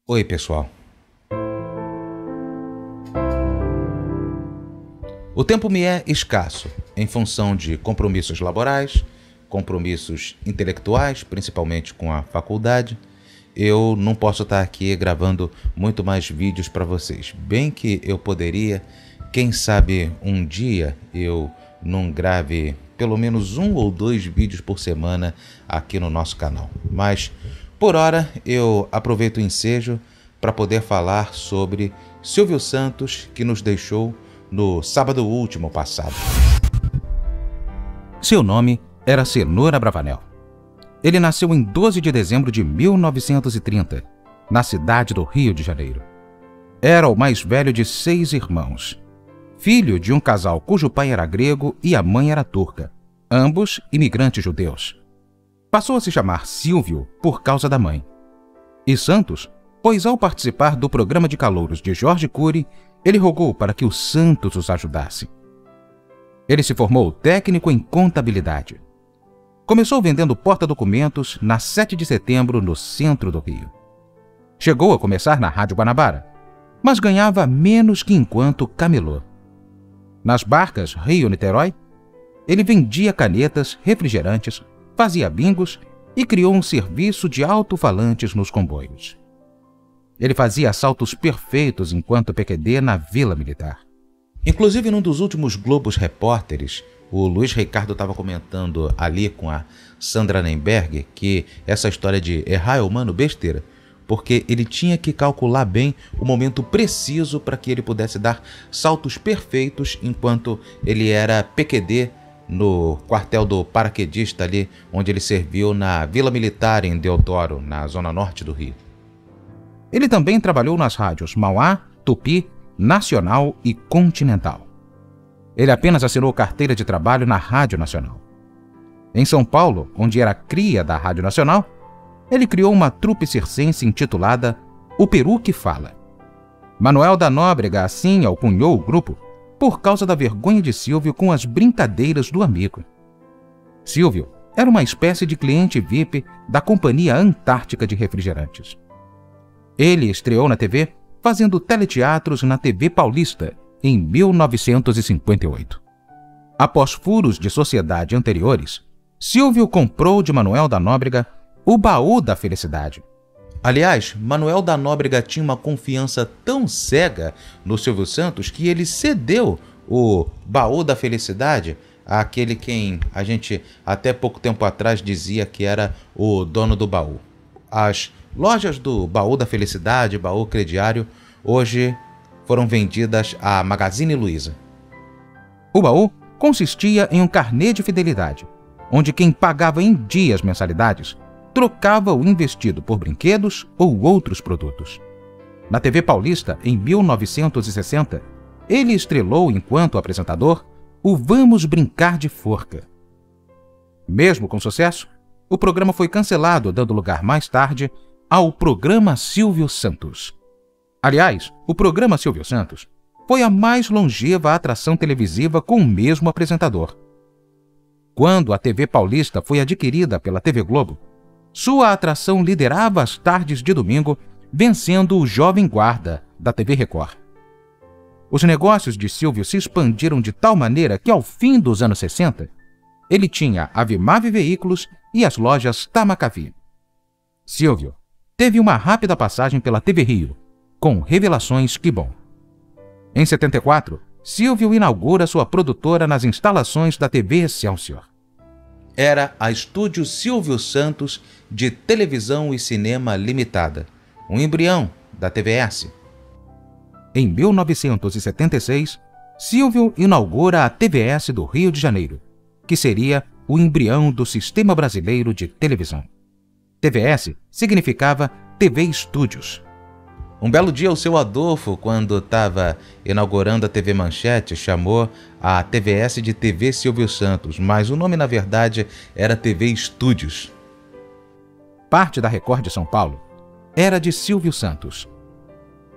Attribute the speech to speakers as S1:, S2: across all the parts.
S1: Oi, pessoal. O tempo me é escasso em função de compromissos laborais, compromissos intelectuais, principalmente com a faculdade. Eu não posso estar aqui gravando muito mais vídeos para vocês. Bem que eu poderia, quem sabe um dia eu não grave pelo menos 1 ou 2 vídeos por semana aqui no nosso canal. Mas, por hora, eu aproveito o ensejo para poder falar sobre Silvio Santos, que nos deixou no sábado último passado. Seu nome era Cenoura Bravanel. Ele nasceu em 12 de dezembro de 1930, na cidade do Rio de Janeiro. Era o mais velho de 6 irmãos, filho de um casal cujo pai era grego e a mãe era turca, ambos imigrantes judeus. Passou a se chamar Silvio por causa da mãe. E Santos, pois ao participar do programa de calouros de Jorge Cury, ele rogou para que o Santos os ajudasse. Ele se formou técnico em contabilidade. Começou vendendo porta-documentos na 7 de setembro, no centro do Rio. Chegou a começar na Rádio Guanabara, mas ganhava menos que enquanto camelô. Nas barcas Rio-Niterói, ele vendia canetas, refrigerantes, fazia bingos e criou um serviço de alto-falantes nos comboios. Ele fazia assaltos perfeitos enquanto PQD na Vila Militar. Inclusive, num dos últimos Globos Repórteres, o Luiz Ricardo estava comentando ali com a Sandra Nemberg que essa história de errar é humano besteira, porque ele tinha que calcular bem o momento preciso para que ele pudesse dar saltos perfeitos enquanto ele era PQD no quartel do paraquedista ali, onde ele serviu na Vila Militar em Deodoro, na zona norte do Rio. Ele também trabalhou nas rádios Mauá, Tupi, Nacional e Continental. Ele apenas assinou carteira de trabalho na Rádio Nacional. Em São Paulo, onde era cria da Rádio Nacional, ele criou uma trupe circense intitulada O Peru que Fala. Manuel da Nóbrega assim alcunhou o grupo por causa da vergonha de Silvio com as brincadeiras do amigo. Silvio era uma espécie de cliente VIP da Companhia Antártica de Refrigerantes. Ele estreou na TV fazendo teleteatros na TV Paulista em 1958. Após furos de sociedade anteriores, Silvio comprou de Manuel da Nóbrega o Baú da Felicidade. Aliás, Manuel da Nóbrega tinha uma confiança tão cega no Silvio Santos que ele cedeu o Baú da Felicidade àquele quem a gente até pouco tempo atrás dizia que era o dono do baú. As lojas do Baú da Felicidade, Baú Crediário, hoje foram vendidas à Magazine Luiza. O baú consistia em um carnê de fidelidade, onde quem pagava em dias mensalidades trocava o investido por brinquedos ou outros produtos. Na TV Paulista, em 1960, ele estrelou, enquanto apresentador, o Vamos Brincar de Forca. Mesmo com sucesso, o programa foi cancelado, dando lugar mais tarde ao Programa Silvio Santos. Aliás, o Programa Silvio Santos foi a mais longeva atração televisiva com o mesmo apresentador. Quando a TV Paulista foi adquirida pela TV Globo, sua atração liderava as tardes de domingo, vencendo o Jovem Guarda, da TV Record. Os negócios de Silvio se expandiram de tal maneira que, ao fim dos anos 60, ele tinha a Vimave Veículos e as lojas Tamacavi. Silvio teve uma rápida passagem pela TV Rio, com Revelações Que Bom. Em 74, Silvio inaugura sua produtora nas instalações da TV Excelsior. Era a Estúdio Silvio Santos de Televisão e Cinema Limitada, um embrião da TVS. Em 1976, Silvio inaugura a TVS do Rio de Janeiro, que seria o embrião do Sistema Brasileiro de Televisão. TVS significava TV Estúdios. Um belo dia, o seu Adolfo, quando estava inaugurando a TV Manchete, chamou a TVS de TV Silvio Santos, mas o nome, na verdade, era TV Estúdios. Parte da Record de São Paulo era de Silvio Santos.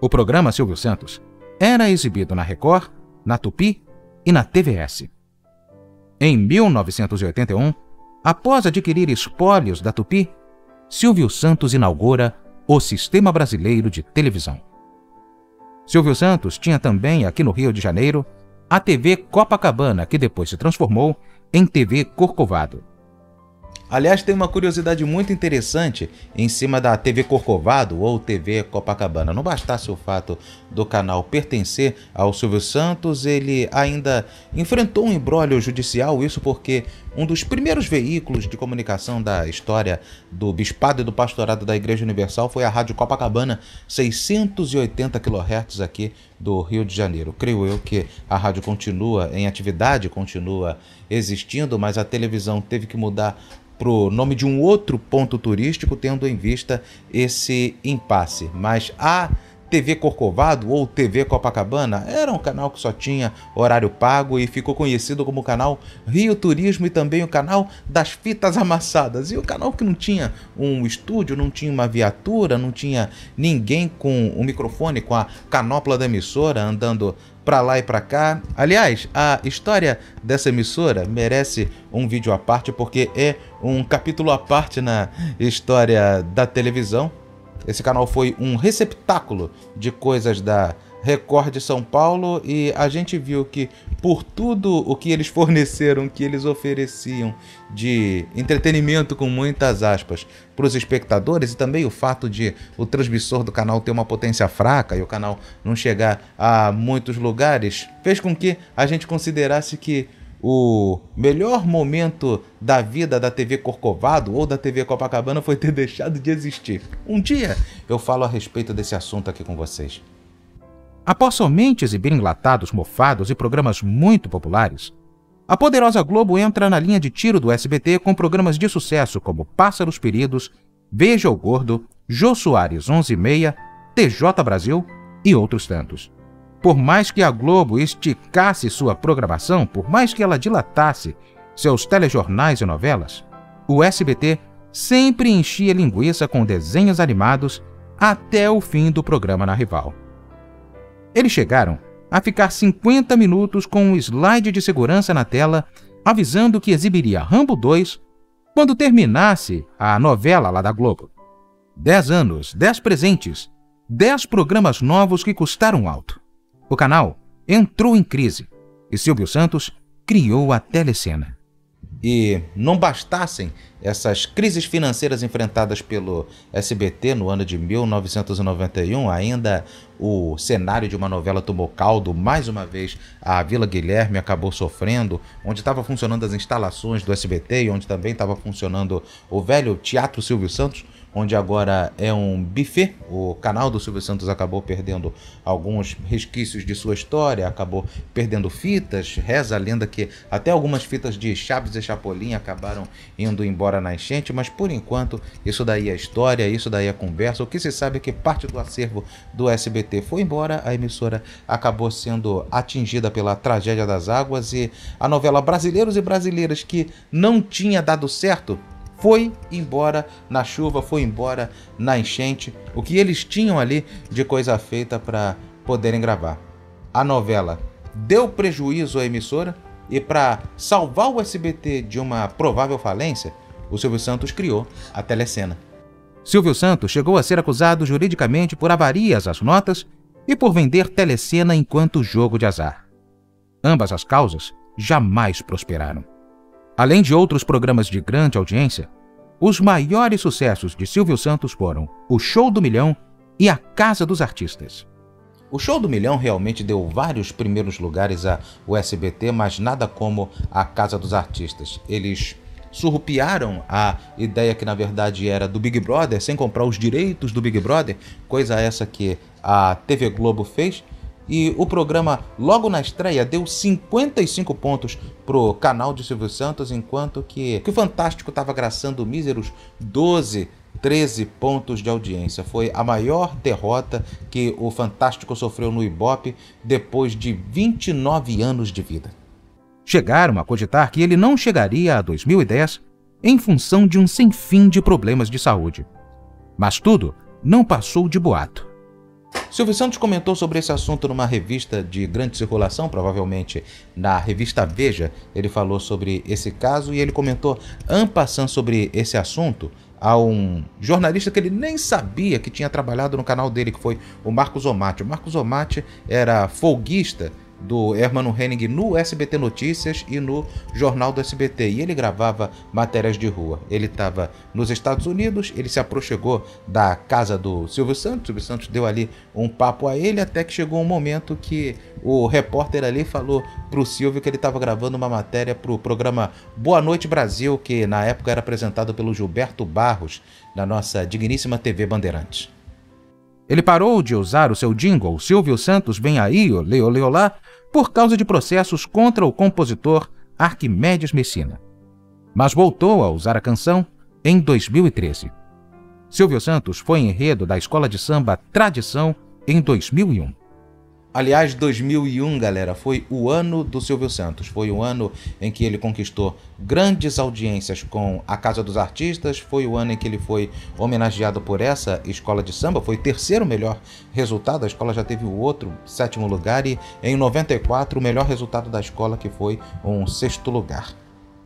S1: O programa Silvio Santos era exibido na Record, na Tupi e na TVS. Em 1981, após adquirir espólios da Tupi, Silvio Santos inaugura o Sistema Brasileiro de Televisão. Silvio Santos tinha também, aqui no Rio de Janeiro, a TV Copacabana, que depois se transformou em TV Corcovado. Aliás, tem uma curiosidade muito interessante em cima da TV Corcovado ou TV Copacabana. Não bastasse o fato do canal pertencer ao Silvio Santos, ele ainda enfrentou um imbróglio judicial, isso porque um dos primeiros veículos de comunicação da história do Bispado e do Pastorado da Igreja Universal foi a Rádio Copacabana, 680 kHz aqui do Rio de Janeiro. Creio eu que a rádio continua em atividade, continua existindo, mas a televisão teve que mudar para o nome de um outro ponto turístico, tendo em vista esse impasse. Mas a TV Corcovado ou TV Copacabana era um canal que só tinha horário pago e ficou conhecido como o canal Rio Turismo e também o canal das fitas amassadas. E o canal que não tinha um estúdio, não tinha uma viatura, não tinha ninguém com um microfone, com a canopla da emissora andando para lá e para cá. Aliás, a história dessa emissora merece um vídeo à parte porque é um capítulo à parte na história da televisão. Esse canal foi um receptáculo de coisas da Record de São Paulo e a gente viu que por tudo o que eles forneceram, que eles ofereciam de entretenimento com muitas aspas para os espectadores e também o fato de o transmissor do canal ter uma potência fraca e o canal não chegar a muitos lugares, fez com que a gente considerasse que o melhor momento da vida da TV Corcovado ou da TV Copacabana foi ter deixado de existir. Um dia eu falo a respeito desse assunto aqui com vocês. Após somente exibir enlatados mofados e programas muito populares, a poderosa Globo entra na linha de tiro do SBT com programas de sucesso como Pássaros Feridos, Veja o Gordo, Jô Soares 11h30, TJ Brasil e outros tantos. Por mais que a Globo esticasse sua programação, por mais que ela dilatasse seus telejornais e novelas, o SBT sempre enchia linguiça com desenhos animados até o fim do programa na rival. Eles chegaram a ficar 50 minutos com um slide de segurança na tela avisando que exibiria Rambo 2 quando terminasse a novela lá da Globo. 10 anos, 10 presentes, 10 programas novos que custaram alto. O canal entrou em crise e Silvio Santos criou a Telecena. E não bastassem essas crises financeiras enfrentadas pelo SBT no ano de 1991, ainda o cenário de uma novela tomou caldo. Mais uma vez, a Vila Guilherme acabou sofrendo, onde estava funcionando as instalações do SBT e onde também estava funcionando o velho Teatro Silvio Santos, onde agora é um buffet. O canal do Silvio Santos acabou perdendo alguns resquícios de sua história, acabou perdendo fitas. Reza a lenda que até algumas fitas de Chaves e Chapolin acabaram indo embora na enchente, mas por enquanto isso daí é história, isso daí é conversa. O que se sabe é que parte do acervo do SBT foi embora, a emissora acabou sendo atingida pela tragédia das águas e a novela Brasileiros e Brasileiras, que não tinha dado certo, foi embora na chuva, foi embora na enchente. O que eles tinham ali de coisa feita para poderem gravar. A novela deu prejuízo à emissora e para salvar o SBT de uma provável falência, o Silvio Santos criou a Telecena. Silvio Santos chegou a ser acusado juridicamente por avarias às notas e por vender Telecena enquanto jogo de azar. Ambas as causas jamais prosperaram. Além de outros programas de grande audiência, os maiores sucessos de Silvio Santos foram o Show do Milhão e a Casa dos Artistas. O Show do Milhão realmente deu vários primeiros lugares ao SBT, mas nada como a Casa dos Artistas. Eles surrupiaram a ideia que na verdade era do Big Brother, sem comprar os direitos do Big Brother, coisa essa que a TV Globo fez. E o programa, logo na estreia, deu 55 pontos pro canal de Silvio Santos, enquanto que o Fantástico estava graçando míseros 12, 13 pontos de audiência. Foi a maior derrota que o Fantástico sofreu no Ibope depois de 29 anos de vida. Chegaram a cogitar que ele não chegaria a 2010 em função de um sinfim de problemas de saúde. Mas tudo não passou de boato. Silvio Santos comentou sobre esse assunto numa revista de grande circulação, provavelmente na revista Veja. Ele falou sobre esse caso e ele comentou en passant sobre esse assunto a um jornalista que ele nem sabia que tinha trabalhado no canal dele, que foi o Marcos Omatti. O Marcos Omatti era folguista do Hermano Henning no SBT Notícias e no Jornal do SBT, e ele gravava matérias de rua. Ele estava nos Estados Unidos, ele se aproximou da casa do Silvio Santos. O Silvio Santos deu ali um papo a ele, até que chegou um momento que o repórter ali falou pro Silvio que ele estava gravando uma matéria pro programa Boa Noite Brasil, que na época era apresentado pelo Gilberto Barros, na nossa digníssima TV Bandeirantes. Ele parou de usar o seu jingle Silvio Santos vem aí, olê, olê, olá, por causa de processos contra o compositor Arquimedes Messina. Mas voltou a usar a canção em 2013. Silvio Santos foi enredo da escola de samba Tradição em 2001. Aliás, 2001, galera, foi o ano do Silvio Santos. Foi o ano em que ele conquistou grandes audiências com a Casa dos Artistas. Foi o ano em que ele foi homenageado por essa escola de samba. Foi o terceiro melhor resultado. A escola já teve o outro, 7º lugar. E em 94, o melhor resultado da escola, que foi um 6º lugar.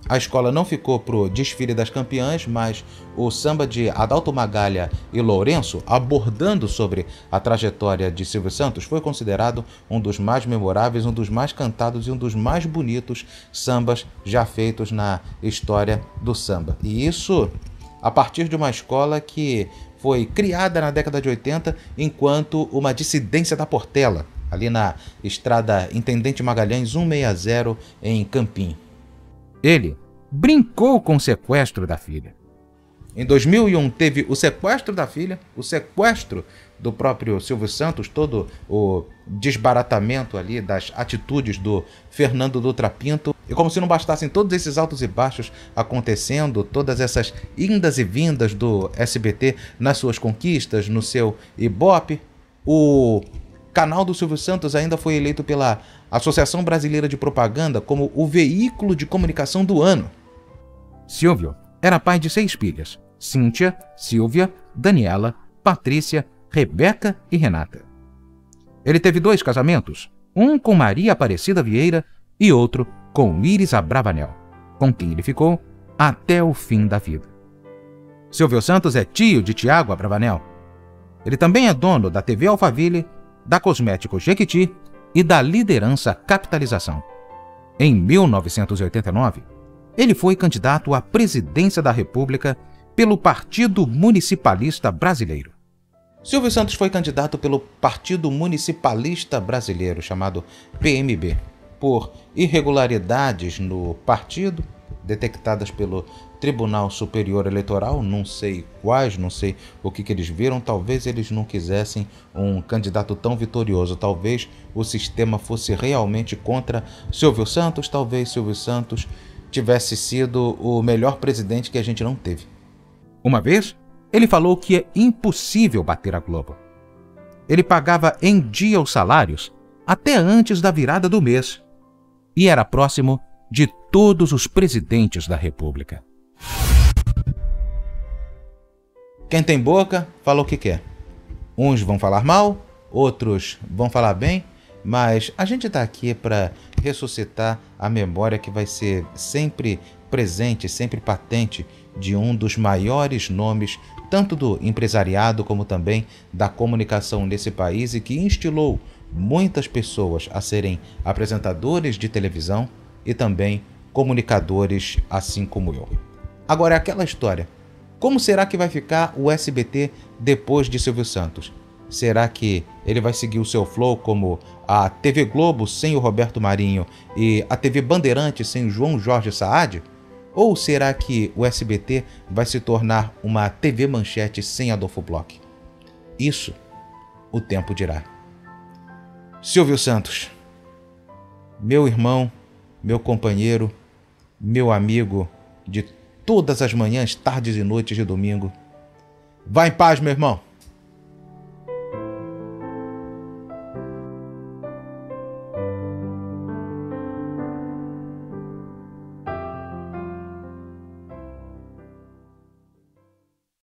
S1: A escola não ficou pro desfile das campeãs, mas o samba de Adalto Magalha e Lourenço, abordando sobre a trajetória de Silvio Santos, foi considerado um dos mais memoráveis, um dos mais cantados e um dos mais bonitos sambas já feitos na história do samba. E isso a partir de uma escola que foi criada na década de 80 enquanto uma dissidência da Portela, ali na estrada Intendente Magalhães 160 em Campim. Ele brincou com o sequestro da filha. Em 2001 teve o sequestro da filha, o sequestro do próprio Silvio Santos, todo o desbaratamento ali das atitudes do Fernando Dutra Pinto. E como se não bastassem todos esses altos e baixos acontecendo, todas essas indas e vindas do SBT nas suas conquistas, no seu Ibope, o canal do Silvio Santos ainda foi eleito pela Associação Brasileira de Propaganda como o veículo de comunicação do ano. Silvio era pai de 6 filhas: Cíntia, Silvia, Daniela, Patrícia, Rebeca e Renata. Ele teve 2 casamentos, um com Maria Aparecida Vieira e outro com Iris Abravanel, com quem ele ficou até o fim da vida. Silvio Santos é tio de Tiago Abravanel. Ele também é dono da TV Alphaville, da Cosméticos Jequiti e da Liderança Capitalização. Em 1989, ele foi candidato à presidência da República pelo Partido Municipalista Brasileiro. Silvio Santos foi candidato pelo Partido Municipalista Brasileiro, chamado PMB, por irregularidades no partido, detectadas pelo Tribunal Superior Eleitoral, não sei quais, não sei o que eles viram. Talvez eles não quisessem um candidato tão vitorioso, talvez o sistema fosse realmente contra Silvio Santos, talvez Silvio Santos tivesse sido o melhor presidente que a gente não teve. Uma vez, ele falou que é impossível bater a Globo. Ele pagava em dia os salários até antes da virada do mês e era próximo de todos os presidentes da República. Quem tem boca, fala o que quer. Uns vão falar mal, outros vão falar bem, mas a gente está aqui para ressuscitar a memória que vai ser sempre presente, sempre patente, de um dos maiores nomes, tanto do empresariado como também da comunicação nesse país, e que instilou muitas pessoas a serem apresentadores de televisão e também comunicadores, assim como eu. Agora é aquela história. Como será que vai ficar o SBT depois de Silvio Santos? Será que ele vai seguir o seu flow como a TV Globo sem o Roberto Marinho e a TV Bandeirantes sem o João Jorge Saad? Ou será que o SBT vai se tornar uma TV Manchete sem Adolfo Bloch? Isso o tempo dirá. Silvio Santos, meu irmão, meu companheiro, meu amigo de todas as manhãs, tardes e noites de domingo. Vá em paz, meu irmão.